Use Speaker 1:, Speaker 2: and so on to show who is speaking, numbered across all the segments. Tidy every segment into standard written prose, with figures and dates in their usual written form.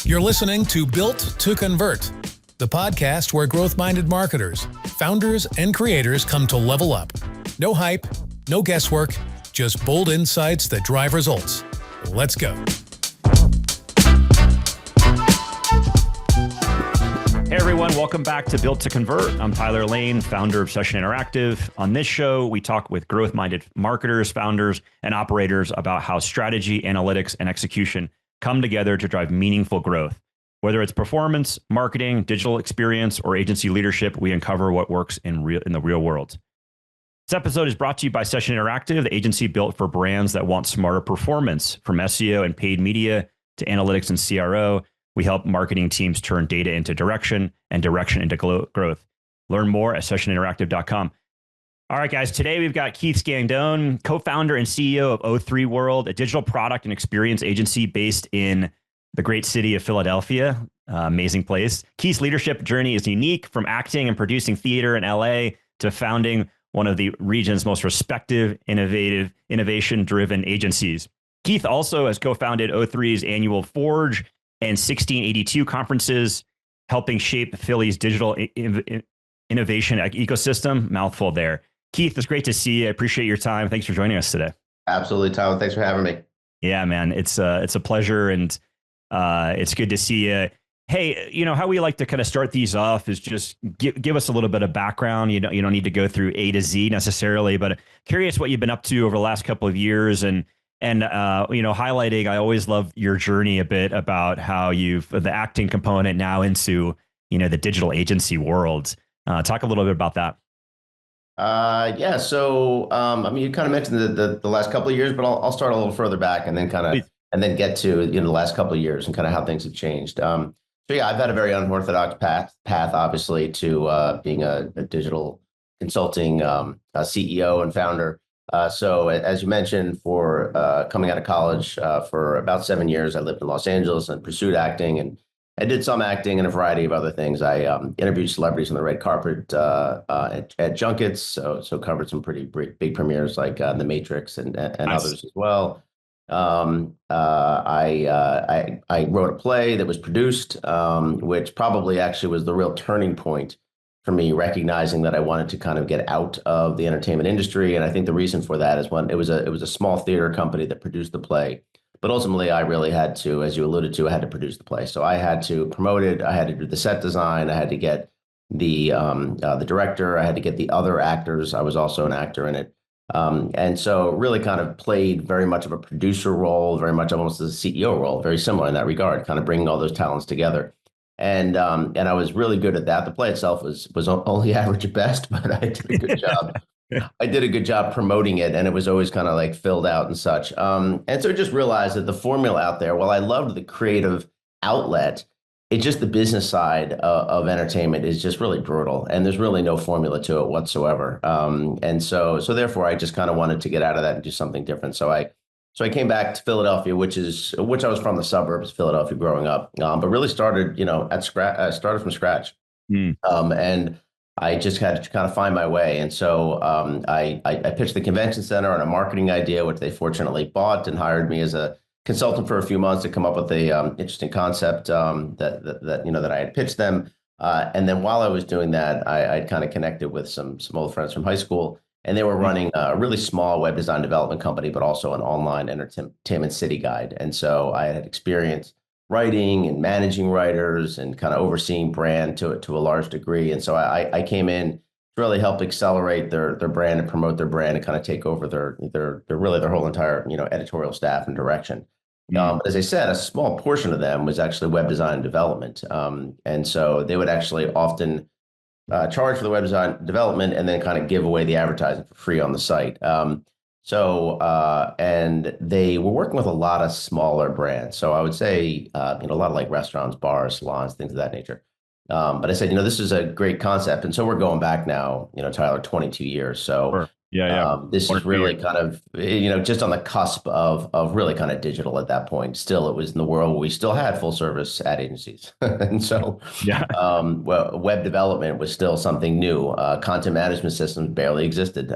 Speaker 1: You're listening to Built to Convert, the podcast where growth-minded marketers, founders, and creators come to level up. No hype, no guesswork, just bold insights that drive results. Let's go.
Speaker 2: Hey everyone, welcome back to Built to Convert. I'm Tyler Lane, founder of Session Interactive. On this show, we talk with growth-minded marketers, founders, and operators about how strategy, analytics, and execution come together to drive meaningful growth. Whether it's performance, marketing, digital experience, or agency leadership, we uncover what works in the real world. This episode is brought to you by Session Interactive, the agency built for brands that want smarter performance. From SEO and paid media to analytics and CRO, we help marketing teams turn data into direction and direction into growth. Learn more at sessioninteractive.com. All right, guys, today we've got Keith Scandone, co-founder and CEO of O3 World, a digital product and experience agency based in the great city of Philadelphia. Amazing place. Keith's leadership journey is unique, from acting and producing theater in LA to founding one of the region's most respected, innovation-driven agencies. Keith also has co-founded O3's annual Forge and 1682 conferences, helping shape Philly's digital innovation ecosystem. Mouthful there. Keith, it's great to see you. I appreciate your time. Thanks for joining us today.
Speaker 3: Absolutely, Tyler. Thanks for having me.
Speaker 2: Yeah, man, it's a pleasure, and it's good to see you. Hey, you know how we like to kind of start these off is just give us a little bit of background. You don't need to go through A to Z necessarily, but curious what you've been up to over the last couple of years, and highlighting. I always love your journey a bit about how you've the acting component now into the digital agency world. Talk a little bit about that.
Speaker 3: So you kind of mentioned the last couple of years, but I'll start a little further back and then get to the last couple of years and kind of how things have changed. I've had a very unorthodox path, obviously, to being a digital consulting CEO and founder. So as you mentioned, for coming out of college, for about 7 years, I lived in Los Angeles and pursued acting, and I did some acting and a variety of other things. I interviewed celebrities on the red carpet at junkets, so covered some pretty big premieres like The Matrix and
Speaker 2: Nice.
Speaker 3: others as well. I wrote a play that was produced, which probably actually was the real turning point for me, recognizing that I wanted to kind of get out of the entertainment industry. And I think the reason for that is it was a small theater company that produced the play. But ultimately, I really had to, as you alluded to, I had to produce the play. So I had to promote it. I had to do the set design. I had to get the director. I had to get the other actors. I was also an actor in it. And so really kind of played very much of a producer role, very much almost as a CEO role, very similar in that regard, kind of bringing all those talents together. And I was really good at that. The play itself was only average at best, but I did a good job. I did a good job promoting it, and it was always kind of like filled out and such. And so I just realized that the formula out there, while I loved the creative outlet, it's just the business side of entertainment is just really brutal, and there's really no formula to it whatsoever. And so therefore, I just kind of wanted to get out of that and do something different. So I came back to Philadelphia, which I was from the suburbs of Philadelphia growing up, but really started at scratch. I started from scratch, and I just had to kind of find my way. And so I pitched the convention center on a marketing idea, which they fortunately bought and hired me as a consultant for a few months to come up with a interesting concept that I had pitched them. And then while I was doing that, I'd kind of connected with some old friends from high school, and they were running a really small web design development company, but also an online entertainment city guide. And so I had experience writing and managing writers and kind of overseeing brand to a large degree. And so I came in to really help accelerate their brand and promote their brand and kind of take over their whole entire editorial staff and direction. But as I said, a small portion of them was actually web design and development. And so they would actually often charge for the web design development and then kind of give away the advertising for free on the site. And they were working with a lot of smaller brands. So I would say, a lot of like restaurants, bars, salons, things of that nature. But I said, this is a great concept. And so we're going back now, Tyler, 22 years. So
Speaker 2: Sure. Yeah.
Speaker 3: This is really kind of, just on the cusp of really kind of digital at that point. Still, it was in the world where we still had full service ad agencies. And so web development was still something new. Content management systems barely existed.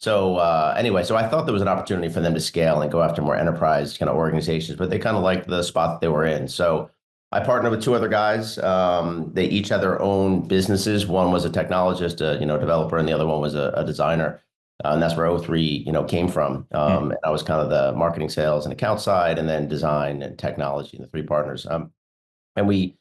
Speaker 3: So I thought there was an opportunity for them to scale and go after more enterprise kind of organizations, but they kind of liked the spot that they were in. So I partnered with two other guys. They each had their own businesses. One was a technologist, developer, and the other one was a designer. And that's where O3, came from. And I was kind of the marketing, sales, and account side, and then design and technology, and the three partners. And we,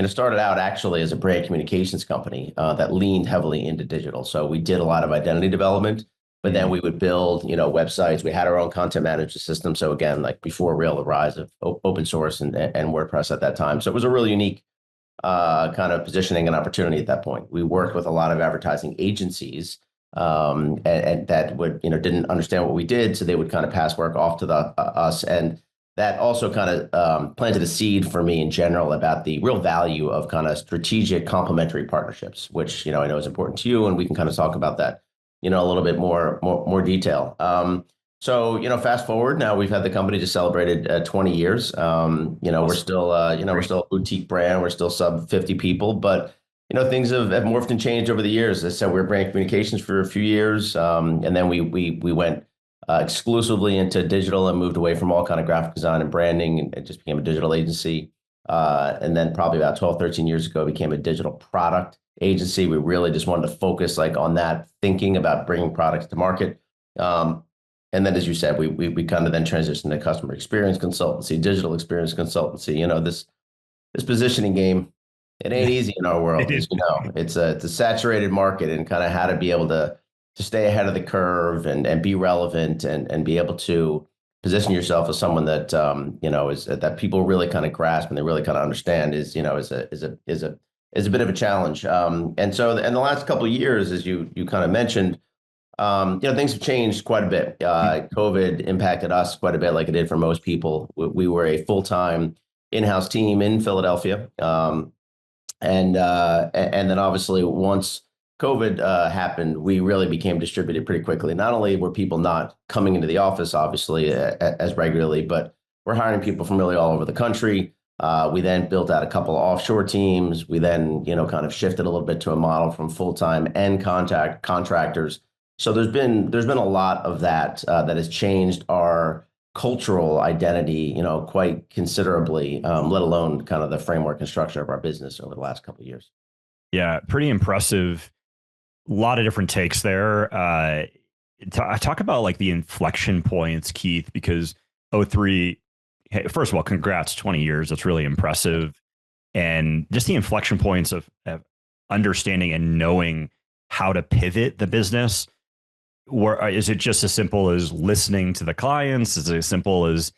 Speaker 3: started out actually as a brand communications company that leaned heavily into digital. So we did a lot of identity development, but then we would build, websites. We had our own content management system. So again, like before the rise of open source and WordPress at that time. So it was a really unique kind of positioning and opportunity at that point. We worked with a lot of advertising agencies and that would, didn't understand what we did. So they would kind of pass work off to us. And that also kind of planted a seed for me in general about the real value of kind of strategic complementary partnerships, which, I know is important to you. And we can kind of talk about that, a little bit more detail. So, fast forward now, we've had the company just celebrated 20 years. Awesome. We're still, we're still a boutique brand. We're still sub 50 people, but, things have morphed and changed over the years. As I said, we were brand communications for a few years. And then we went exclusively into digital and moved away from all kind of graphic design and branding, and it just became a digital agency. And then probably about 12, 13 years ago, became a digital product agency. We really just wanted to focus like on that, thinking about bringing products to market. And then, as you said, we kind of then transitioned to customer experience consultancy, digital experience consultancy. This positioning game, it ain't easy in our world. As you know, it's a saturated market, and kind of how to be able to stay ahead of the curve and be relevant and be able to position yourself as someone that is that people really kind of grasp and they really kind of understand is a bit of a challenge. And so in the last couple of years, as you kind of mentioned, things have changed quite a bit. COVID impacted us quite a bit, like it did for most people. We were a full-time in-house team in Philadelphia, and then obviously once COVID happened, we really became distributed pretty quickly. Not only were people not coming into the office, obviously, as regularly, but we're hiring people from really all over the country. We then built out a couple of offshore teams. We then, kind of shifted a little bit to a model from full-time and contractors. So there's been a lot of that that has changed our cultural identity, quite considerably, let alone kind of the framework and structure of our business over the last couple of years.
Speaker 2: Yeah, pretty impressive. A lot of different takes there. I talk about like the inflection points, Keith, because O3, hey, first of all, congrats, 20 years. That's really impressive. And just the inflection points of understanding and knowing how to pivot the business. Or is it just as simple as listening to the clients? Is it as simple as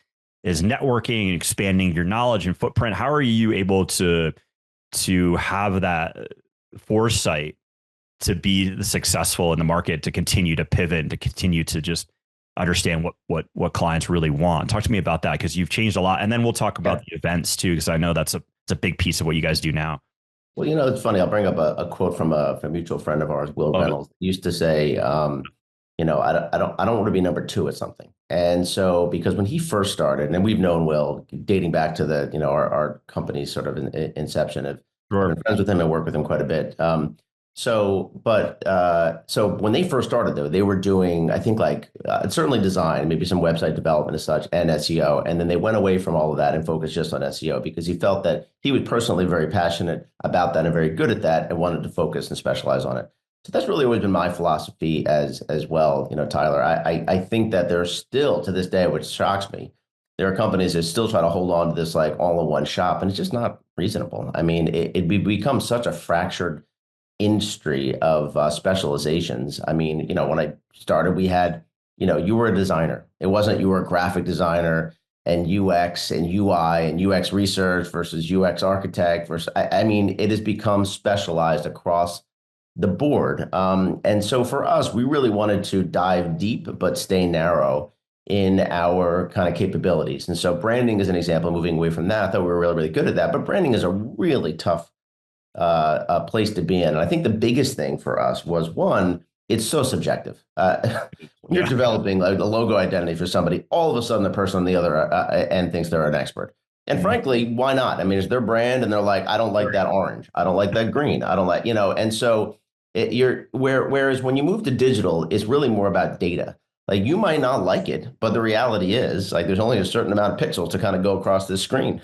Speaker 2: networking and expanding your knowledge and footprint? How are you able to have that foresight to be successful in the market, to continue to pivot and to continue to just understand what clients really want? Talk to me about that, because you've changed a lot. And then we'll talk about the events too, because I know that's a big piece of what you guys do now.
Speaker 3: Well, it's funny. I'll bring up a quote from a mutual friend of ours, Will Reynolds. He used to say, I don't want to be number two at something. And so, because when he first started, and we've known Will dating back to the, our company's sort of inception, of been friends with him and worked with him quite a bit. So when they first started, though, they were doing, I think, like certainly design, maybe some website development as such, and SEO. And then they went away from all of that and focused just on SEO, because he felt that he was personally very passionate about that and very good at that and wanted to focus and specialize on it. So that's really always been my philosophy as well, Tyler. I think that there's still, to this day, which shocks me, there are companies that still try to hold on to this like all-in-one shop, and it's just not reasonable. I mean, it become such a fractured industry of specializations. I mean, when I started, we had, you were a designer. It wasn't you were a graphic designer and UX and UI and UX research versus UX architect versus, I mean, it has become specialized across the board. And so for us, we really wanted to dive deep, but stay narrow in our kind of capabilities. And so branding is an example, moving away from that. I thought we were really, really good at that, but branding is a really tough place to be in. And I think the biggest thing for us was, one, it's so subjective. When you're developing a logo identity for somebody, all of a sudden the person on the other end thinks they're an expert. And frankly, why not? I mean, it's their brand, and they're like, I don't like that orange. I don't like that green. I don't like, and so whereas when you move to digital, it's really more about data. Like you might not like it, but the reality is like there's only a certain amount of pixels to kind of go across this screen.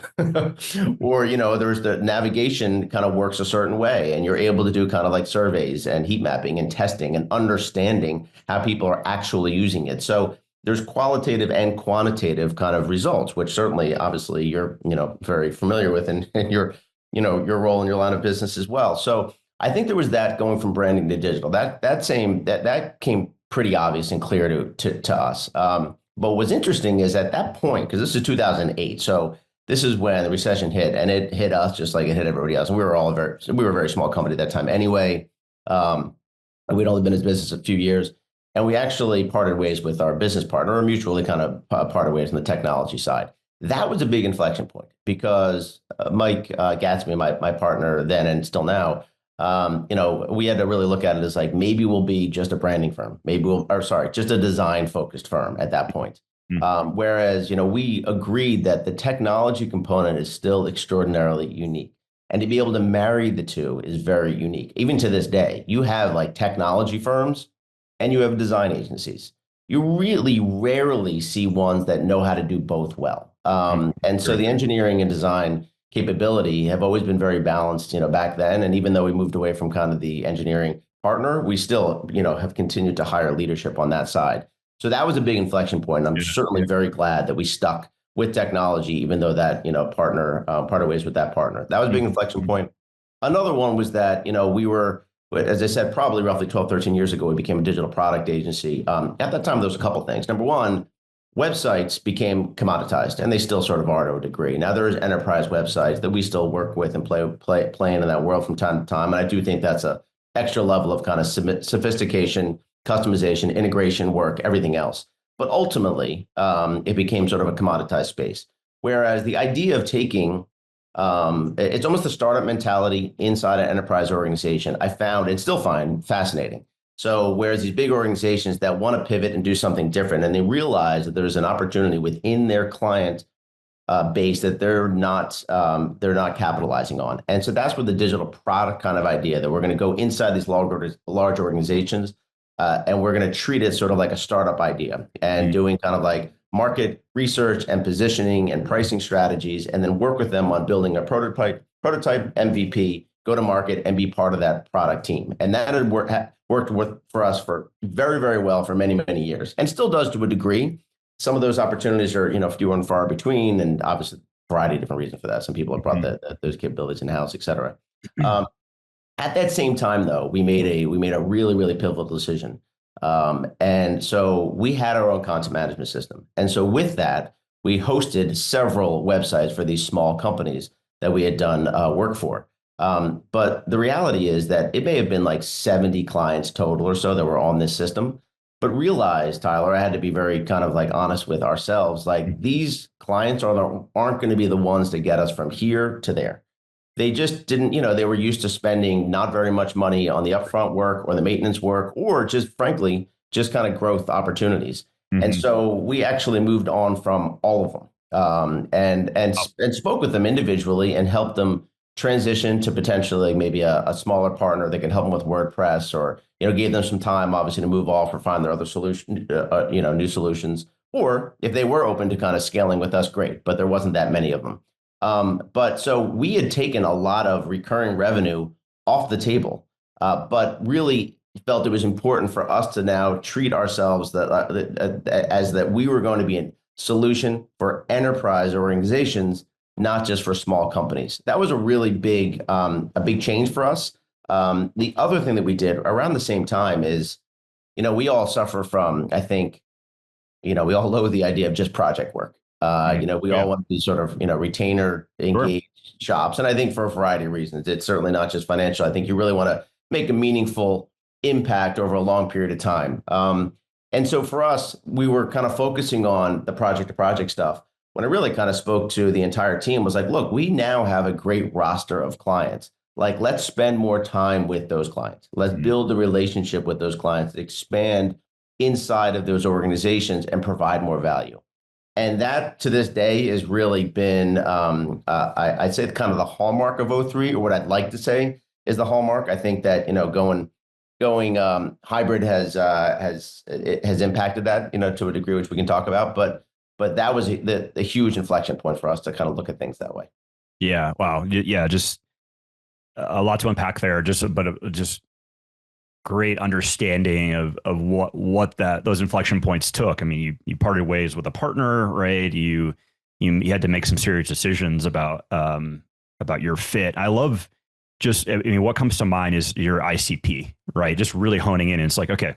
Speaker 3: Or, there's the navigation kind of works a certain way and you're able to do kind of like surveys and heat mapping and testing and understanding how people are actually using it. So there's qualitative and quantitative kind of results, which certainly obviously you're, very familiar with in your role in your line of business as well. So I think there was that going from branding to digital. That came pretty obvious and clear to us. But what's interesting is at that point, because this is 2008, so this is when the recession hit, and it hit us just like it hit everybody else. And we were a very small company at that time anyway. We'd only been in business a few years, and we actually parted ways with our business partner, or mutually kind of parted ways on the technology side. That was a big inflection point because Mike Gatsby, my partner then and still now, we had to really look at it as like maybe we'll be just a branding firm, just a design focused firm at that point. Whereas, we agreed that the technology component is still extraordinarily unique. And to be able to marry the two is very unique. Even to this day, you have like technology firms and you have design agencies. You really rarely see ones that know how to do both well. And so the engineering and design capability have always been very balanced, back then. And even though we moved away from kind of the engineering partner, we still, have continued to hire leadership on that side. So that was a big inflection point. I'm certainly very glad that we stuck with technology, even though that, partner parted ways with that partner. That was a big inflection point. Another one was that, we were, as I said, probably roughly 12, 13 years ago, we became a digital product agency. At that time, there was a couple of things. Number one, websites became commoditized, and they still sort of are to a degree. Now there is enterprise websites that we still work with and playing in that world from time to time. And I do think that's a extra level of kind of sophistication, customization, integration work, everything else. But ultimately, it became sort of a commoditized space. Whereas the idea of taking, it's almost a startup mentality inside an enterprise organization, I found and still find fascinating. So whereas these big organizations that want to pivot and do something different, and they realize that there's an opportunity within their client base that they're not capitalizing on. And so that's where the digital product kind of idea that we're going to go inside these large organizations and we're going to treat it sort of like a startup idea and doing kind of like market research and positioning and pricing strategies, and then work with them on building a prototype MVP, go to market and be part of that product team. And that had worked for us for very, very well for many, many years, and still does to a degree. Some of those opportunities are, few and far between, and obviously a variety of different reasons for that. Some people have brought those capabilities in-house, et cetera. At that same time, though, we made a really, really pivotal decision. And so we had our own content management system. And so with that, we hosted several websites for these small companies that we had done work for. But the reality is that it may have been like 70 clients total or so that were on this system. But realize, Tyler, I had to be very kind of like honest with ourselves. Like these clients aren't going to be the ones to get us from here to there. They just didn't, they were used to spending not very much money on the upfront work or the maintenance work, or just frankly, just kind of growth opportunities. And so we actually moved on from all of them and spoke with them individually and helped them transition to potentially maybe a smaller partner that can help them with WordPress, or, gave them some time, obviously, to move off or find their other solution, new solutions. Or if they were open to kind of scaling with us, great, but there wasn't that many of them. But so we had taken a lot of recurring revenue off the table, but really felt it was important for us to now treat ourselves as that we were going to be a solution for enterprise organizations, not just for small companies. That was a really big change for us. The other thing that we did around the same time is, we all suffer from, I think, we all loathe the idea of just project work. We all want to be sort of, retainer engaged shops. And I think for a variety of reasons, it's certainly not just financial. I think you really want to make a meaningful impact over a long period of time. And so for us, we were kind of focusing on the project to project stuff. When I really kind of spoke to the entire team, was like, look, we now have a great roster of clients. Like, let's spend more time with those clients. Let's build the relationship with those clients, expand inside of those organizations and provide more value. And that to this day has really been, I'd say kind of the hallmark of O3, or what I'd like to say is the hallmark. I think that, going going hybrid has impacted that, to a degree, which we can talk about. But that was the huge inflection point for us to kind of look at things that way.
Speaker 2: Yeah. Wow. Yeah. Just a lot to unpack there. Just great understanding of what those inflection points took. I mean, you parted ways with a partner, right? You had to make some serious decisions about your fit. I love what comes to mind is your ICP, right? Just really honing in. And it's like, okay,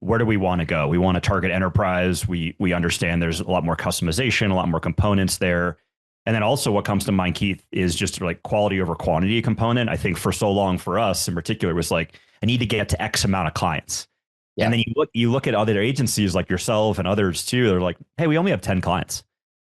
Speaker 2: where do we want to go? We want to target enterprise. We understand there's a lot more customization, a lot more components there. And then also what comes to mind, Keith, is just like quality over quantity component. I think for so long for us in particular was like, I need to get to X amount of clients. Yeah. And then you look at other agencies like yourself and others too. They're like, hey, we only have 10 clients,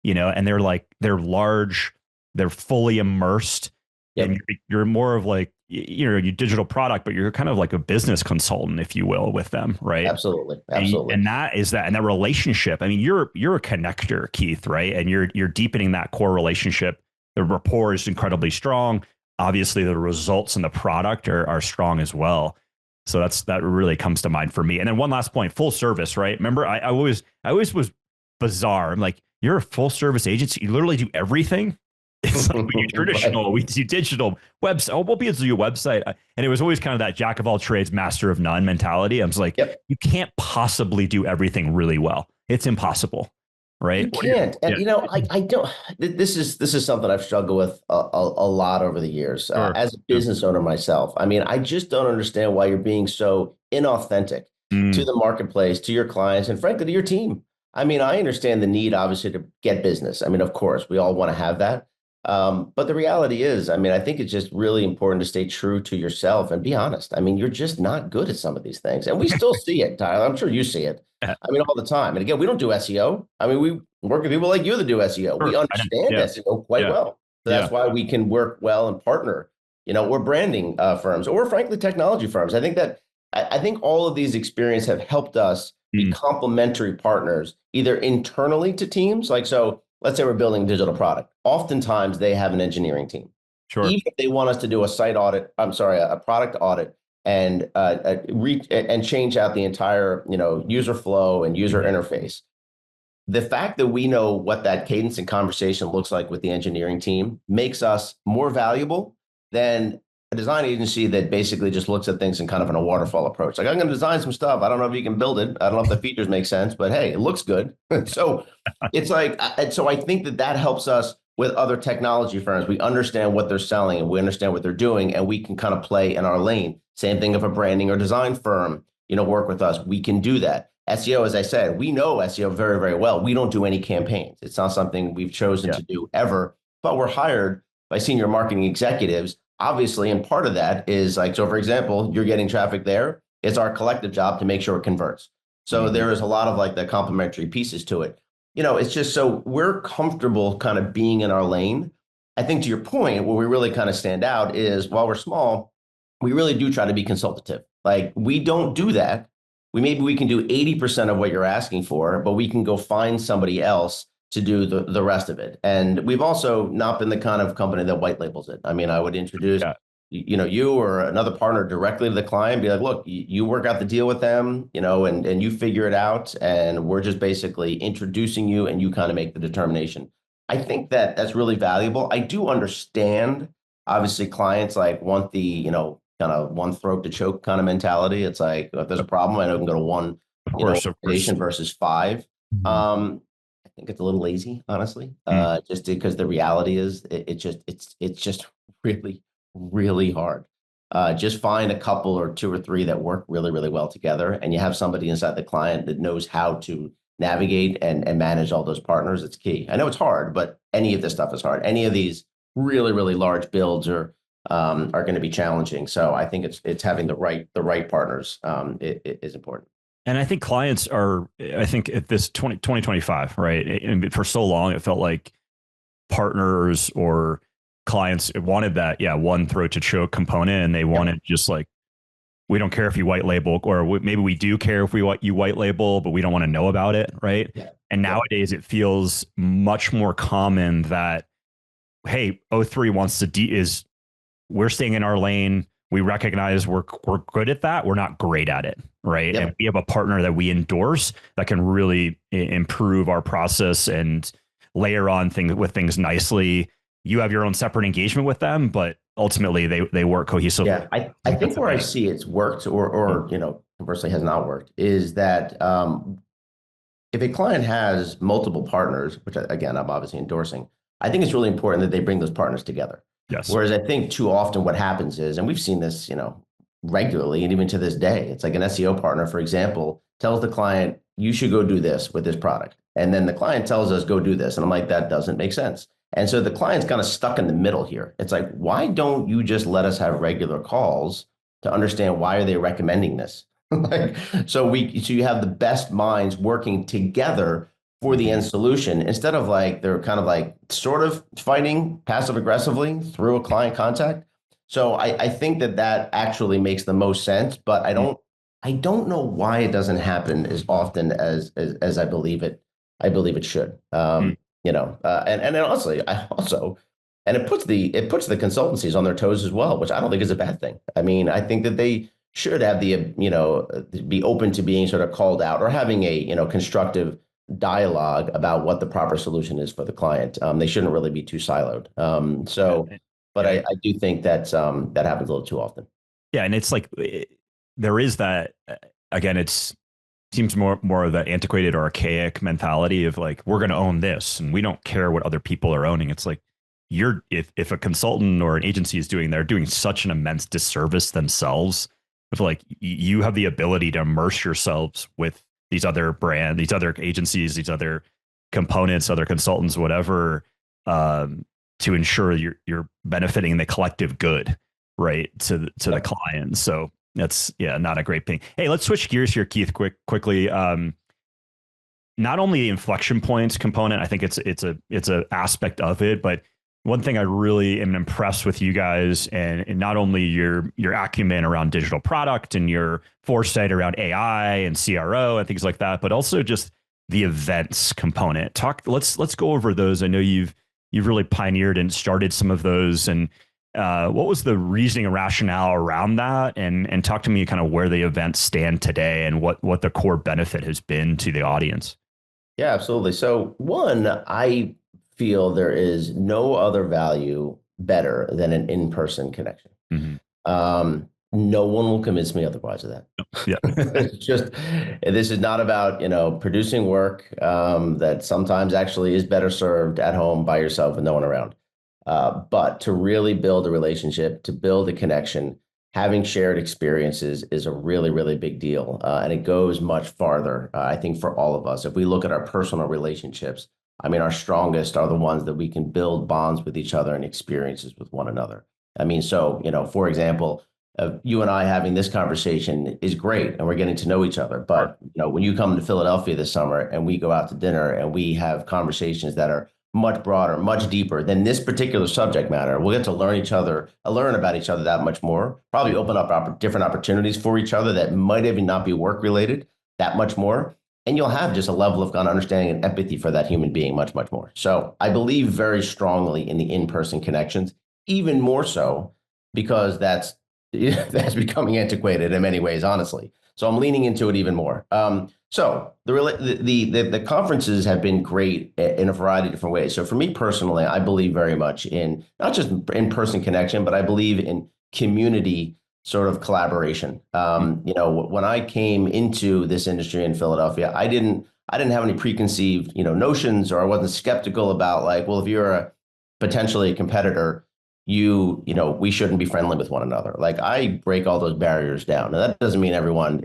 Speaker 2: and they're large, they're fully immersed. Yep. And you're more of like, your digital product, but you're kind of like a business consultant, if you will, with them, right?
Speaker 3: Absolutely.
Speaker 2: And that relationship. I mean, you're a connector, Keith, right? And you're deepening that core relationship. The rapport is incredibly strong. Obviously, the results and the product are strong as well. So that really comes to mind for me. And then one last point, full service, right? Remember, I always was bizarre. I'm like, you're a full service agency. You literally do everything. It's like we do traditional, right. We do digital website. Oh, we'll be able to do a website. And it was always kind of that jack of all trades, master of none mentality. I was like, yep. You can't possibly do everything really well. It's impossible, right?
Speaker 3: You can't. And, I don't, this is something I've struggled with a lot over the years. Sure. As a business owner myself, I mean, I just don't understand why you're being so inauthentic to the marketplace, to your clients, and frankly, to your team. I mean, I understand the need, obviously, to get business. I mean, of course, we all want to have that. But the reality is, I mean, I think it's just really important to stay true to yourself and be honest. I mean, you're just not good at some of these things. And we still see it, Tyler. I'm sure you see it. I mean, all the time. And again, we don't do SEO. I mean, we work with people like you that do SEO. Sure. We understand SEO quite well. So that's why we can work well and partner, or branding firms, or frankly, technology firms. I think all of these experiences have helped us be complementary partners, either internally to teams. Let's say we're building a digital product. Oftentimes they have an engineering team. Sure. Even if they want us to do a product audit and change out the entire, user flow and user interface. The fact that we know what that cadence and conversation looks like with the engineering team makes us more valuable than a design agency that basically just looks at things in kind of a waterfall approach. Like, I'm going to design some stuff. I don't know if you can build it. I don't know if the features make sense, but hey, it looks good. So it's like, so I think that helps us with other technology firms. We understand what they're selling and we understand what they're doing, and we can kind of play in our lane. Same thing if a branding or design firm, work with us, we can do that. SEO, as I said, we know SEO very, very well. We don't do any campaigns. It's not something we've chosen to do ever, but we're hired by senior marketing executives. Obviously, and part of that is so for example, you're getting traffic there. It's our collective job to make sure it converts. So there is a lot of the complementary pieces to it. It's just so we're comfortable kind of being in our lane. I think to your point, where we really kind of stand out is while we're small, we really do try to be consultative. We don't do that. Maybe we can do 80% of what you're asking for, but we can go find somebody else to do the rest of it. And we've also not been the kind of company that white labels it. I mean, I would introduce, you or another partner directly to the client, be like, look, you work out the deal with them, and you figure it out. And we're just basically introducing you and you kind of make the determination. I think that's really valuable. I do understand, obviously, clients want the, kind of one throat to choke kind of mentality. It's like, if there's a problem, I know I can go to one organization versus five. I think it's a little lazy, honestly, just because the reality is it's just really, really hard. Just find a couple or two or three that work really, really well together, and you have somebody inside the client that knows how to navigate and manage all those partners. It's key. I know it's hard, but any of this stuff is hard. Any of these really, really large builds are going to be challenging. So I think it's having the right partners is important.
Speaker 2: And I think clients are, at this 2025, right? And for so long, it felt like partners or clients wanted that, one throat to choke component. And they wanted just we don't care if you white label, or maybe we do care if you white label, but we don't want to know about it, right? Yeah. And nowadays it feels much more common that, hey, O3 wants to we're staying in our lane. we recognize we're good at that. We're not great at it, right?
Speaker 3: Yep.
Speaker 2: And we have a partner that we endorse that can really improve our process and layer on things nicely. You have your own separate engagement with them, but ultimately they work cohesively.
Speaker 3: Yeah, I think where I see it's worked or conversely has not worked is that if a client has multiple partners, which again, I'm obviously endorsing, I think it's really important that they bring those partners together.
Speaker 2: Yes.
Speaker 3: Whereas I think too often what happens is, and we've seen this, regularly, and even to this day, it's like an SEO partner, for example, tells the client, you should go do this with this product. And then the client tells us, go do this. And I'm like, that doesn't make sense. And so the client's kind of stuck in the middle here. It's like, why don't you just let us have regular calls to understand why are they recommending this? So you have the best minds working together for the end solution instead of like they're kind of like sort of fighting passive aggressively through a client contact. So I think that actually makes the most sense, but I don't know why it doesn't happen as often as I believe it. I believe it should. And then honestly, and it puts the consultancies on their toes as well, which I don't think is a bad thing. I mean, I think that they should have be open to being sort of called out or having a constructive dialogue about what the proper solution is for the client. They shouldn't really be too siloed. But I do think that that happens a little too often.
Speaker 2: Yeah, and it's like there is that again. Seems more of that antiquated or archaic mentality of like we're going to own this and we don't care what other people are owning. It's like if a consultant or an agency is they're doing such an immense disservice themselves. If like you have the ability to immerse yourselves with these other brands, these other agencies, these other components, other consultants, whatever, to ensure you're benefiting the collective good, right, to the client. So that's not a great thing. Hey, let's switch gears here, Keith, quickly. Not only the inflection points component, I think it's a aspect of it, but one thing I really am impressed with you guys and not only your acumen around digital product and your foresight around AI and CRO and things like that, but also just the events component. Let's go over those. I know you've really pioneered and started some of those. And what was the reasoning and rationale around that? And talk to me kind of where the events stand today and what the core benefit has been to the audience.
Speaker 3: Yeah, absolutely. So one, I feel there is no other value better than an in-person connection. Mm-hmm. No one will convince me otherwise of that.
Speaker 2: Yeah.
Speaker 3: It's just, this is not about, producing work that sometimes actually is better served at home by yourself with no one around. But to really build a relationship, to build a connection, having shared experiences is a really, really big deal. And it goes much farther, I think, for all of us. If we look at our personal relationships, I mean, our strongest are the ones that we can build bonds with each other and experiences with one another. I mean, so, for example, you and I having this conversation is great and we're getting to know each other. But, when you come to Philadelphia this summer and we go out to dinner and we have conversations that are much broader, much deeper than this particular subject matter, we'll get to learn about each other that much more, probably open up different opportunities for each other that might even not be work related that much more. And you'll have just a level of kind of understanding and empathy for that human being much, much more. So I believe very strongly in the in-person connections, even more so because that's becoming antiquated in many ways, honestly. So I'm leaning into it even more. So the conferences have been great in a variety of different ways. So for me personally, I believe very much in not just in-person connection, but I believe in community sort of collaboration. When I came into this industry in Philadelphia, I didn't have any preconceived, notions, or I wasn't skeptical about like, well, if you're potentially a competitor, we shouldn't be friendly with one another. Like I break all those barriers down. And that doesn't mean everyone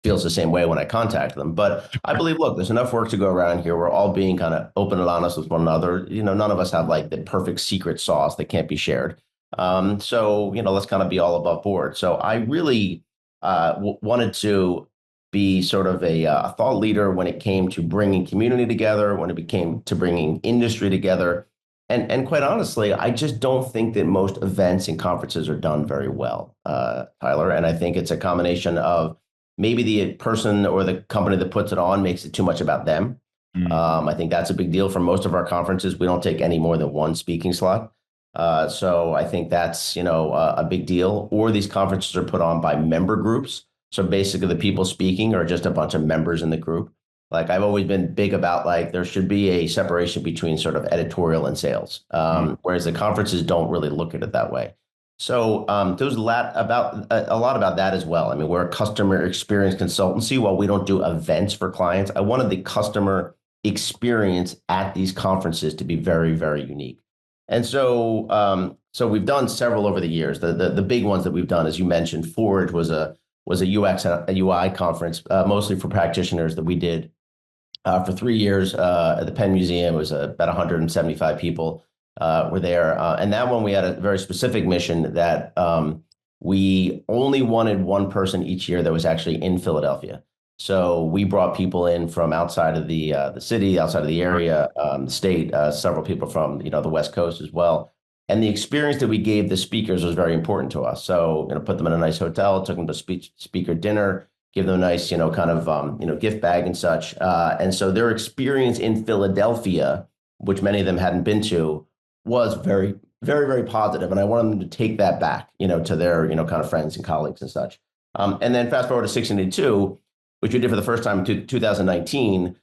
Speaker 3: feels the same way when I contact them. But I believe, look, there's enough work to go around here. We're all being kind of open and honest with one another. None of us have like the perfect secret sauce that can't be shared. So let's kind of be all above board. So I really wanted to be sort of a thought leader when it came to bringing community together, when it came to bringing industry together. And quite honestly, I just don't think that most events and conferences are done very well, Tyler. And I think it's a combination of maybe the person or the company that puts it on makes it too much about them. I think that's a big deal for most of our conferences. We don't take any more than one speaking slot. So I think that's, a big deal. Or these conferences are put on by member groups. So basically the people speaking are just a bunch of members in the group. Like I've always been big about like there should be a separation between sort of editorial and sales, whereas the conferences don't really look at it that way. So there's a lot about that as well. I mean, we're a customer experience consultancy. While we don't do events for clients, I wanted the customer experience at these conferences to be very, very unique. And so we've done several over the years. The big ones that we've done, as you mentioned, Forge was a UX and a UI conference, mostly for practitioners that we did for 3 years at the Penn Museum. It was about 175 people were there. And that one, we had a very specific mission that we only wanted one person each year that was actually in Philadelphia. So we brought people in from outside of the city, outside of the area, the state, several people from the West Coast as well. And the experience that we gave the speakers was very important to us. So put them in a nice hotel, took them to speaker dinner, give them a nice kind of gift bag and such. And so their experience in Philadelphia, which many of them hadn't been to, was very, very, very positive. And I wanted them to take that back to their kind of friends and colleagues and such. And then fast forward to 1682, which we did for the first time in 2019,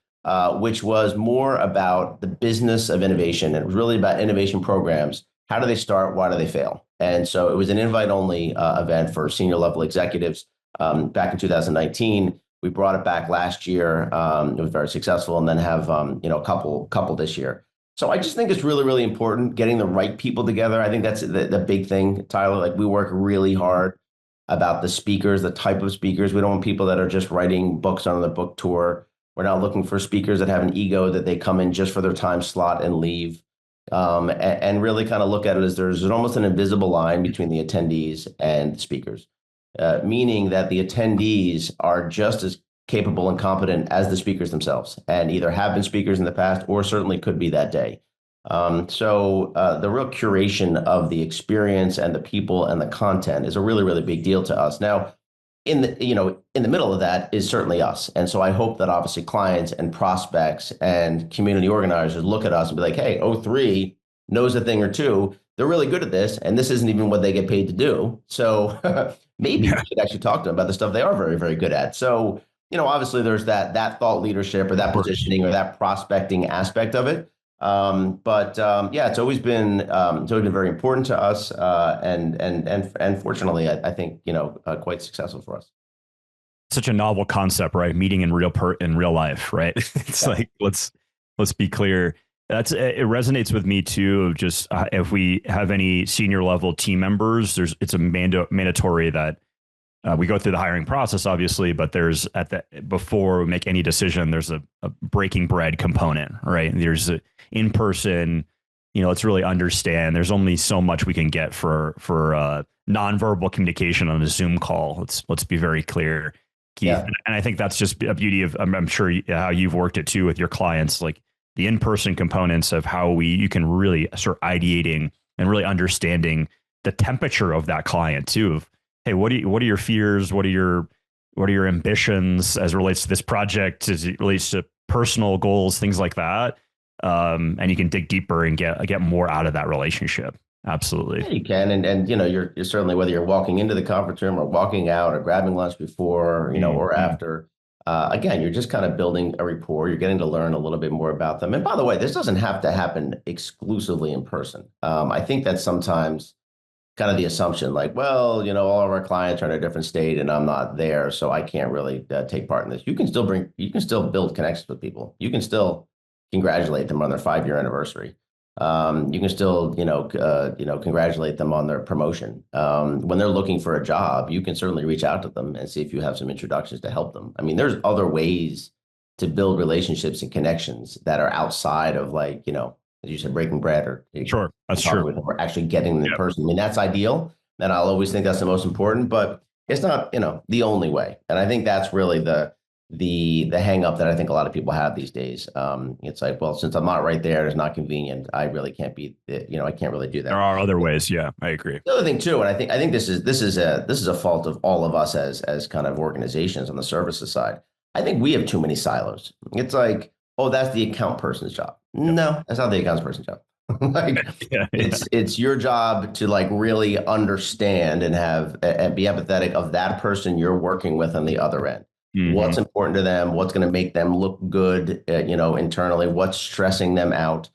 Speaker 3: which was more about the business of innovation. It was really about innovation programs. How do they start? Why do they fail? And so it was an invite-only event for senior level executives back in 2019. We brought it back last year. It was very successful, and then have a couple this year. So I just think it's really, really important getting the right people together. I think that's the big thing, Tyler. Like we work really hard about the speakers, the type of speakers. We don't want people that are just writing books on the book tour. We're not looking for speakers that have an ego, that they come in just for their time slot and leave. And really kind of look at it as there's almost an invisible line between the attendees and the speakers, meaning that the attendees are just as capable and competent as the speakers themselves, and either have been speakers in the past or certainly could be that day. So the real curation of the experience and the people and the content is a really, really big deal to us. Now, in the middle of that is certainly us. And so I hope that obviously clients and prospects and community organizers look at us and be like, hey, O3 knows a thing or two. They're really good at this, and this isn't even what they get paid to do. So maybe we should actually talk to them about the stuff they are very, very good at. So, obviously there's that thought leadership or that positioning or that prospecting aspect of it. But it's always been very important to us, and fortunately, I think quite successful for us.
Speaker 2: Such a novel concept, right? Meeting in real life, right? It's like let's be clear. It resonates with me too. Just if we have any senior level team members, it's a mandatory that we go through the hiring process, obviously, but there's before we make any decision, there's a breaking bread component, right? There's in person, let's really understand. There's only so much we can get for nonverbal communication on a Zoom call. Let's be very clear, Keith. Yeah. And I think that's just a beauty of I'm sure how you've worked it too with your clients, like the in-person components of how you can really start ideating and really understanding the temperature of that client too. Of, hey, what are your fears? What are your ambitions as it relates to this project, as it relates to personal goals, things like that. And you can dig deeper and get more out of that relationship. Absolutely.
Speaker 3: Yeah, you can. And you're certainly, whether you're walking into the conference room or walking out or grabbing lunch before, or after, again, you're just kind of building a rapport. You're getting to learn a little bit more about them. And by the way, this doesn't have to happen exclusively in person. I think that's sometimes kind of the assumption, like, well, all of our clients are in a different state and I'm not there, so I can't really take part in this. You can still build connections with people. You can still congratulate them on their 5-year anniversary. You can still, congratulate them on their promotion. When they're looking for a job, you can certainly reach out to them and see if you have some introductions to help them. I mean, there's other ways to build relationships and connections that are outside of, like, as you said, breaking bread, or
Speaker 2: sure, that's true.
Speaker 3: Or actually getting them in person. I mean, that's ideal, and I'll always think that's the most important, but it's not, the only way. And I think that's really the hang up that I think a lot of people have these days. It's like, well, since I'm not right there, it's not convenient. I really can't be, I can't really do that.
Speaker 2: There are other ways. Yeah, I agree.
Speaker 3: The other thing too, and I think this is a fault of all of us as kind of organizations on the services side. I think we have too many silos. It's like, oh, that's the account person's job. No, that's not the account person's job. Like
Speaker 2: Yeah, yeah.
Speaker 3: it's your job to like really understand and have and be empathetic of that person you're working with on the other end.
Speaker 2: Hmm.
Speaker 3: What's important to them? What's going to make them look good, internally? What's stressing them out?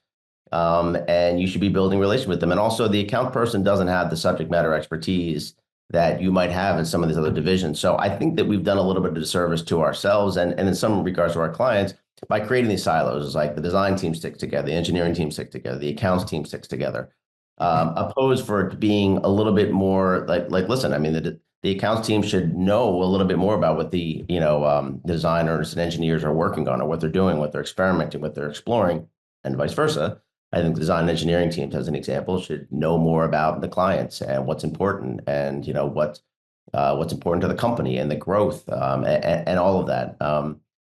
Speaker 3: And you should be building a relationship with them. And also, the account person doesn't have the subject matter expertise that you might have in some of these other divisions. So I think that we've done a little bit of disservice to ourselves and in some regards to our clients by creating these silos. It's like the design team sticks together, the engineering team sticks together, the accounts team sticks together. Opposed for it being a little bit more like listen, I mean, the accounts team should know a little bit more about what the designers and engineers are working on or what they're doing, what they're experimenting, what they're exploring, and vice versa. I think the design and engineering teams, as an example, should know more about the clients and what's important, and what's important to the company and the growth, and all of that.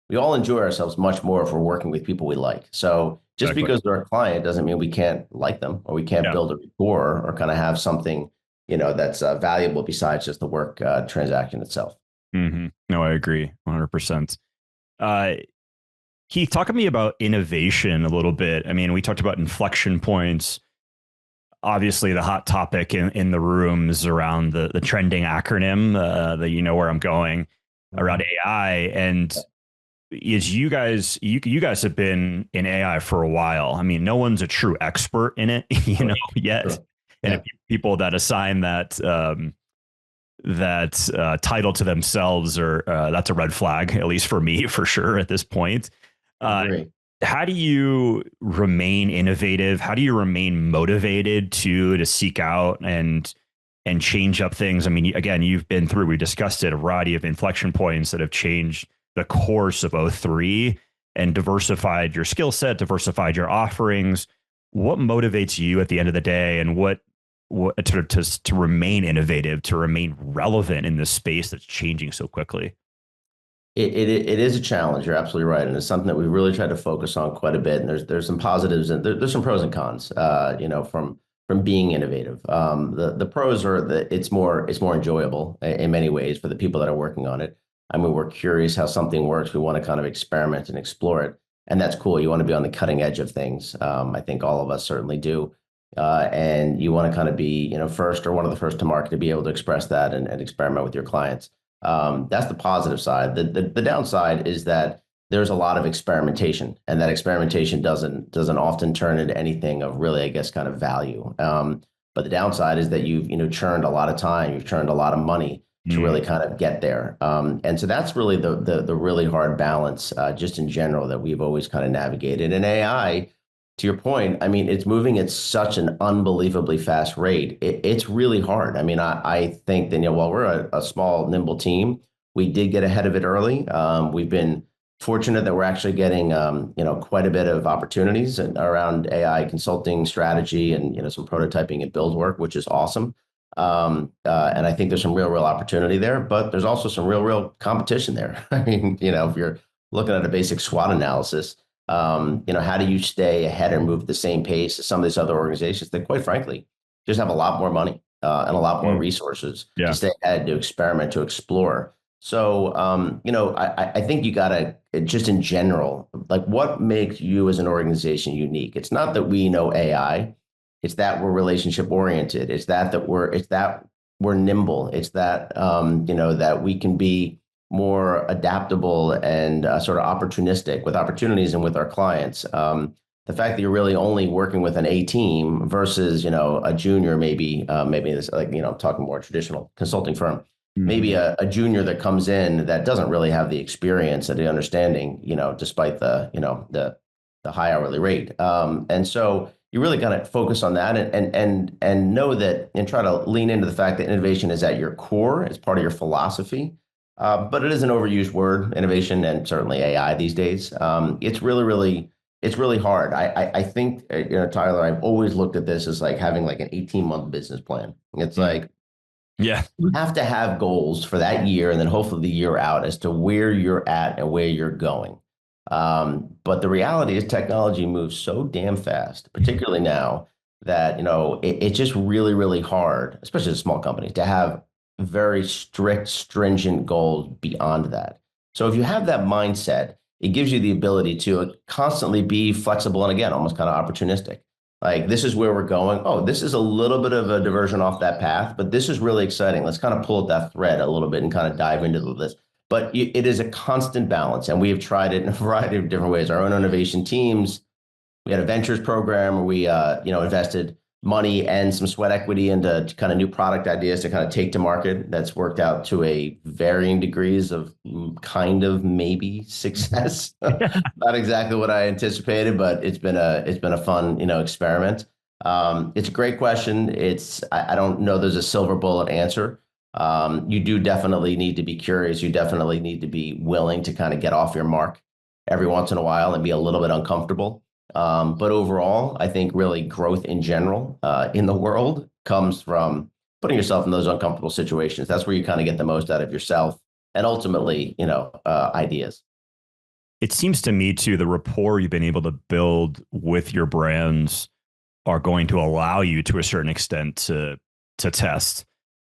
Speaker 3: We all enjoy ourselves much more if we're working with people we like. So just
Speaker 2: Exactly.
Speaker 3: because they're a client doesn't mean we can't like them or we can't
Speaker 2: Yeah.
Speaker 3: build a rapport or kind of have something that's valuable besides just the work transaction itself.
Speaker 2: No, I agree 100%. Uh, Keith, talk to me about innovation a little bit. I mean, we talked about inflection points. Obviously, the hot topic in the room is around the trending acronym, that you know where I'm going, around AI. And is you guys have been in AI for a while. I mean, no one's a true expert in it,
Speaker 3: Sure,
Speaker 2: yet.
Speaker 3: sure.
Speaker 2: And if
Speaker 3: Yeah,
Speaker 2: people that assign that title to themselves, or that's a red flag, at least for me, for sure at this point.
Speaker 3: I
Speaker 2: Uh,
Speaker 3: agree.
Speaker 2: how do you remain innovative? How do you remain motivated to seek out and change up things? I mean, again, you've been through, we discussed it, a variety of inflection points that have changed the course of O3 and diversified your skill set, diversified your offerings. What motivates you at the end of the day, and what to remain innovative, to remain relevant in this space that's changing so quickly?
Speaker 3: It is a challenge. You're absolutely right, and it's something that we really try to focus on quite a bit. And there's some positives and there's some pros and cons. From being innovative. The pros are that it's more enjoyable in many ways for the people that are working on it. I mean, we're curious how something works. We want to kind of experiment and explore it, and that's cool. You want to be on the cutting edge of things. I think all of us certainly do. And you want to kind of be, first or one of the first to market to be able to express that and experiment with your clients. That's the positive side. The downside is that there's a lot of experimentation, and that experimentation doesn't often turn into anything of really, I guess, kind of value. But the downside is that you've churned a lot of time, you've churned a lot of money to
Speaker 2: Mm,
Speaker 3: really kind of get there. And so that's really the really hard balance, just in general, that we've always kind of navigated. And AI, to your point, I mean, it's moving at such an unbelievably fast rate. It's really hard. I mean, I think that, while we're a small, nimble team, we did get ahead of it early. We've been fortunate that we're actually getting, quite a bit of opportunities around AI consulting strategy and, some prototyping and build work, which is awesome. And I think there's some real opportunity there, but there's also some real competition there. I mean, if you're looking at a basic SWOT analysis, how do you stay ahead and move at the same pace as some of these other organizations that, quite frankly, just have a lot more money and a lot more
Speaker 2: mm,
Speaker 3: resources to
Speaker 2: yeah.
Speaker 3: stay ahead, to experiment, to explore. So, I think you got to, just in general, like, what makes you as an organization unique? It's not that we know AI, it's that we're relationship oriented. It's that we're nimble. It's that, that we can be more adaptable and sort of opportunistic with opportunities and with our clients. The fact that you're really only working with an A team versus, a junior, maybe this, like, I'm talking more traditional consulting firm, maybe
Speaker 2: Mhm.
Speaker 3: a junior that comes in that doesn't really have the experience and the understanding, despite the high hourly rate. And so you really got to focus on that and know that, and try to lean into the fact that innovation is at your core, it's part of your philosophy. But it is an overused word, innovation, and certainly AI these days. It's really hard. I think, Tyler, I've always looked at this as like having like an 18-month business plan. It's
Speaker 2: Mm.
Speaker 3: like
Speaker 2: Yeah.
Speaker 3: you have to have goals for that year and then hopefully the year out as to where you're at and where you're going. But the reality is technology moves so damn fast, particularly now, that it's just really hard, especially as a small company, to have very strict, stringent goals beyond that. So if you have that mindset, it gives you the ability to constantly be flexible and, again, almost kind of opportunistic. Like, this is where we're going. Oh, this is a little bit of a diversion off that path, but this is really exciting. Let's kind of pull at that thread a little bit and kind of dive into this. But it is a constant balance, and we have tried it in a variety of different ways. Our own innovation teams, we had a ventures program where we invested money and some sweat equity into kind of new product ideas to kind of take to market. That's worked out to a varying degrees of kind of maybe success. Not exactly what I anticipated, but it's been a fun, experiment. It's a great question. I don't know there's a silver bullet answer. You do definitely need to be curious. You definitely need to be willing to kind of get off your mark every once in a while and be a little bit uncomfortable. But overall, I think really growth in general in the world comes from putting yourself in those uncomfortable situations. That's where you kind of get the most out of yourself and ultimately, ideas.
Speaker 2: It seems to me too, the rapport you've been able to build with your brands are going to allow you to a certain extent to test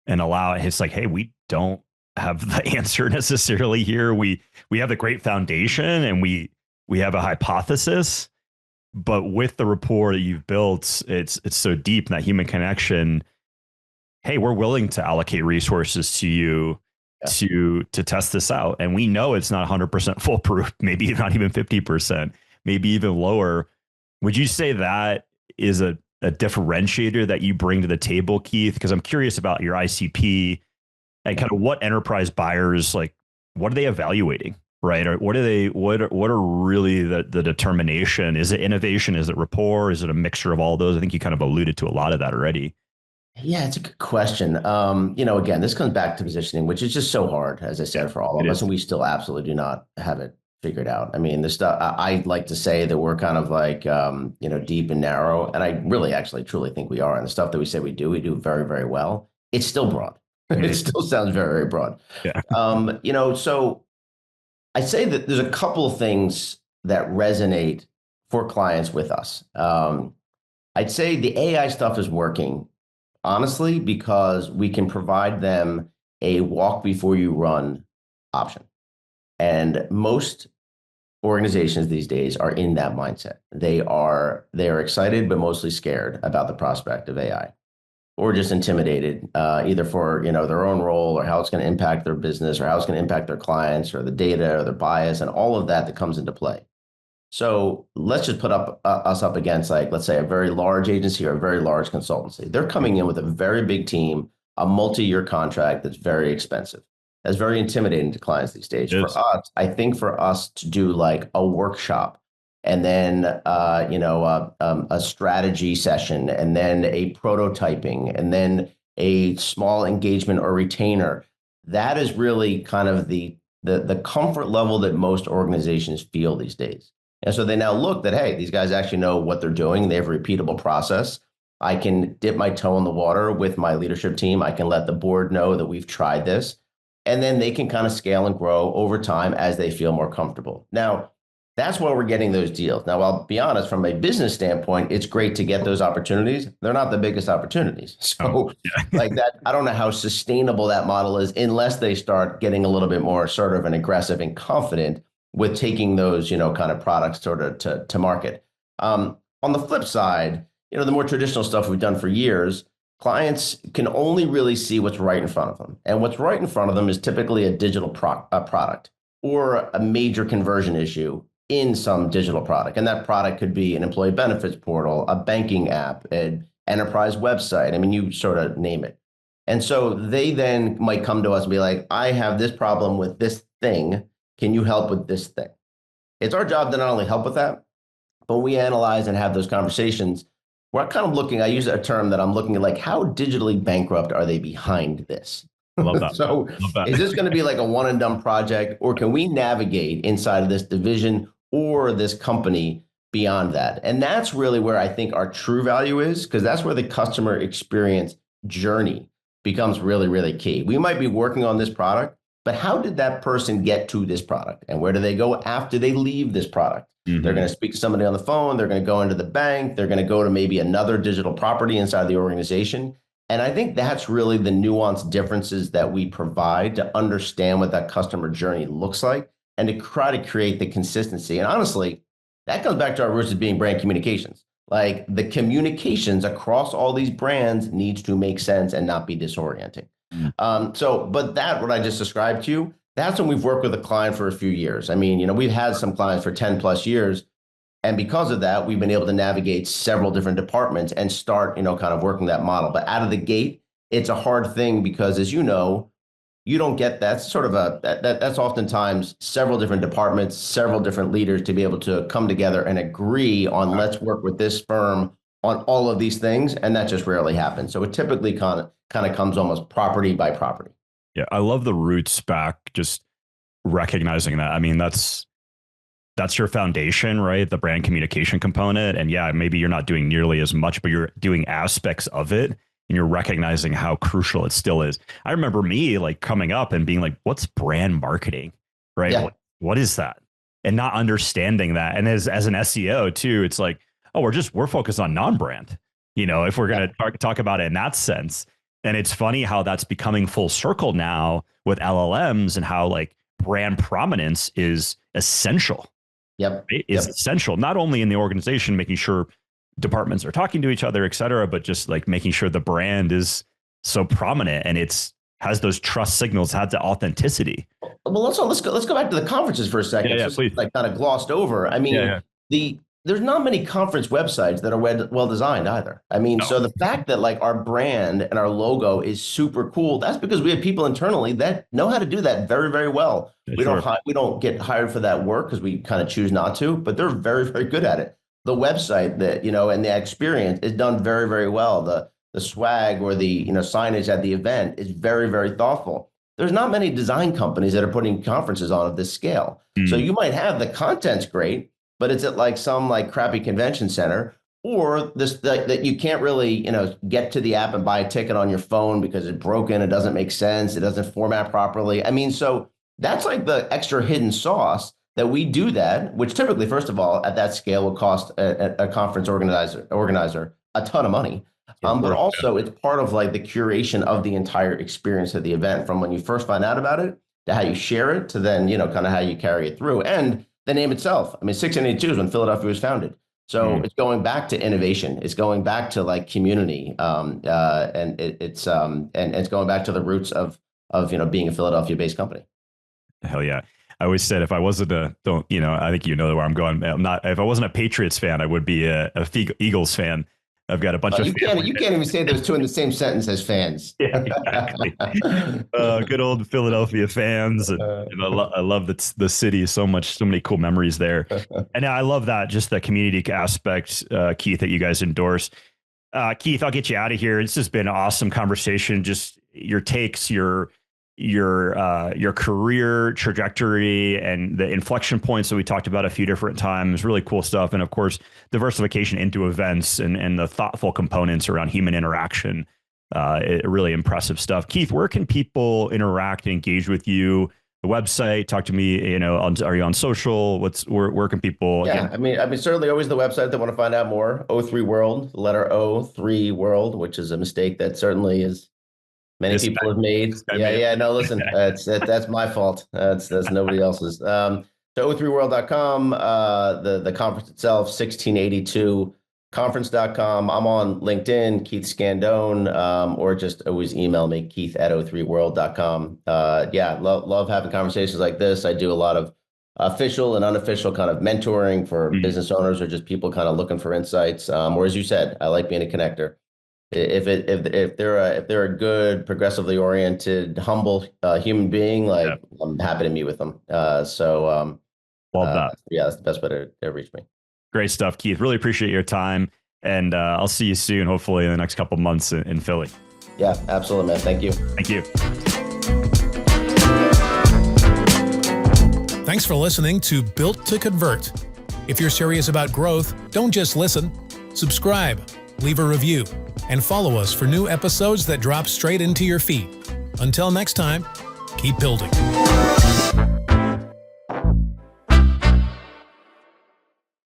Speaker 2: and allow it's like, hey, we don't have the answer necessarily here. We have the great foundation and we have a hypothesis. But with the rapport that you've built, it's so deep in that human connection. Hey, we're willing to allocate resources to you to test this out. And we know it's not 100% foolproof, maybe not even 50%, maybe even lower. Would you say that is a differentiator that you bring to the table, Keith? Because I'm curious about your ICP and kind of what enterprise buyers, like, what are they evaluating? Right. Or what are really the determination? Is it innovation? Is it rapport? Is it a mixture of all those? I think you kind of alluded to a lot of that already.
Speaker 3: Yeah, it's a good question. Again, this comes back to positioning, which is just so hard, as I said, for all of us, and we still absolutely do not have it figured out. I mean, this stuff, I like to say that we're kind of like, deep and narrow, and I really actually truly think we are. And the stuff that we say we do very, very well. It's still broad. It still sounds very, very broad.
Speaker 2: Yeah.
Speaker 3: So I say that there's a couple of things that resonate for clients with us. I'd say the AI stuff is working, honestly, because we can provide them a walk before you run option. And most organizations these days are in that mindset. They are excited, but mostly scared about the prospect of AI, or just intimidated, either for their own role or how it's going to impact their business or how it's going to impact their clients or the data or their bias and all of that comes into play. So let's just put us up against, like, let's say a very large agency or a very large consultancy. They're coming in with a very big team, a multi-year contract that's very expensive. That's very intimidating to clients these days. For us, I think for us to do like a workshop and then a strategy session, and then a prototyping, and then a small engagement or retainer. That is really kind of the comfort level that most organizations feel these days. And so they now look that, hey, these guys actually know what they're doing. They have a repeatable process. I can dip my toe in the water with my leadership team. I can let the board know that we've tried this. And then they can kind of scale and grow over time as they feel more comfortable. Now, that's why we're getting those deals. Now, I'll be honest, from a business standpoint, it's great to get those opportunities. They're not the biggest opportunities. So like that, I don't know how sustainable that model is unless they start getting a little bit more assertive and aggressive and confident with taking those, kind of products sort of to market. On the flip side, the more traditional stuff we've done for years, clients can only really see what's right in front of them. And what's right in front of them is typically a digital product or a major conversion issue in some digital product. And that product could be an employee benefits portal, a banking app, an enterprise website. I mean, you sort of name it. And so they then might come to us and be like, I have this problem with this thing. Can you help with this thing? It's our job to not only help with that, but we analyze and have those conversations. We're kind of looking, I use a term that I'm looking at, like, how digitally bankrupt are they behind this?
Speaker 2: Love that.
Speaker 3: So
Speaker 2: Love that.
Speaker 3: Is this going to be like a one and done project, or can we navigate inside of this division or this company beyond that? And that's really where I think our true value is, because that's where the customer experience journey becomes really, really key. We might be working on this product, but how did that person get to this product? And where do they go after they leave this product? Mm-hmm. They're going to speak to somebody on the phone. They're going to go into the bank. They're going to go to maybe another digital property inside the organization. And I think that's really the nuanced differences that we provide to understand what that customer journey looks like and to try to create the consistency. And honestly, that comes back to our roots of being brand communications. Like the communications across all these brands needs to make sense and not be disorienting. But what I just described to you, that's when we've worked with a client for a few years. I mean, we've had some clients for 10 plus years. And because of that, we've been able to navigate several different departments and start, kind of working that model. But out of the gate, it's a hard thing because, as you know, you don't get that sort of that's oftentimes several different departments, several different leaders to be able to come together and agree on let's work with this firm on all of these things. And that just rarely happens. So it typically kind of comes almost property by property.
Speaker 2: Yeah, I love the roots back, just recognizing that. I mean, that's your foundation, right? The brand communication component. And yeah, maybe you're not doing nearly as much, but you're doing aspects of it and you're recognizing how crucial it still is. I remember me like coming up and being like, what's brand marketing, right?
Speaker 3: Yeah.
Speaker 2: What is that? And not understanding that. And as an SEO too, it's like, oh, we're focused on non-brand, if we're going to talk about it in that sense. And it's funny how that's becoming full circle now with LLMs and how like brand prominence is essential.
Speaker 3: Yep.
Speaker 2: It is essential, not only in the organization, making sure departments are talking to each other, et cetera, but just like making sure the brand is so prominent and has those trust signals, has the authenticity.
Speaker 3: Well, let's go back to the conferences for a second.
Speaker 2: Yeah,
Speaker 3: just
Speaker 2: please.
Speaker 3: like kind of glossed over. I mean, there's not many conference websites that are well designed either. I mean, so the fact that like our brand and our logo is super cool, that's because we have people internally that know how to do that very, very well. We don't get hired for that work because we kind of choose not to, but they're very, very good at it. The website that, and the experience is done very, very well. The swag or the, signage at the event is very, very thoughtful. There's not many design companies that are putting conferences on at this scale. So you might have the content's great, but it's at like some like crappy convention center, or that you can't really, get to the app and buy a ticket on your phone because it's broken, it doesn't make sense, it doesn't format properly. I mean, so that's like the extra hidden sauce that we do that, which typically, first of all, at that scale will cost a conference organizer a ton of money. But also it's part of like the curation of the entire experience of the event, from when you first find out about it to how you share it to then, kind of how you carry it through. And the name itself. I mean, 1682 is when Philadelphia was founded. So it's going back to innovation. It's going back to like community. And it's going back to the roots of being a Philadelphia-based company.
Speaker 2: Hell yeah. I always said if I wasn't I think where I'm going. If I wasn't a Patriots fan, I would be a Eagles fan. I've got a bunch of.
Speaker 3: You can't even say those two in the same sentence as fans.
Speaker 2: Yeah, exactly. Good old Philadelphia fans. And I love the city so much. So many cool memories there. And I love that, just the community aspect, Keith, that you guys endorse. Keith, I'll get you out of here. It's just been an awesome conversation. Just your takes, your career trajectory and the inflection points that we talked about a few different times. Really cool stuff. And of course, diversification into events and the thoughtful components around human interaction. Really impressive stuff. Keith, where can people interact and engage with you? The website, talk to me, are you on social? Where can people?
Speaker 3: Yeah, I mean, certainly always the website if they want to find out more. O3 World, the letter O3 World, which is a mistake that certainly is many people have made. No, listen, that's my fault. That's nobody else's. So o3world.com, the conference itself, 1682 conference.com. I'm on LinkedIn, Keith Scandone, or just always email me, keith@o3world.com. Love having conversations like this. I do a lot of official and unofficial kind of mentoring for business owners or just people kind of looking for insights. Or as you said, I like being a connector. If they're a good, progressively oriented, humble human being, I'm happy to meet with them.
Speaker 2: Love that.
Speaker 3: Yeah, that's the best way to reach me.
Speaker 2: Great stuff, Keith. Really appreciate your time, and I'll see you soon. Hopefully, in the next couple of months in Philly.
Speaker 3: Yeah, absolutely, man. Thank you.
Speaker 2: Thank you.
Speaker 1: Thanks for listening to Built to Convert. If you're serious about growth, don't just listen. Subscribe, leave a review, and follow us for new episodes that drop straight into your feed. Until next time, keep building.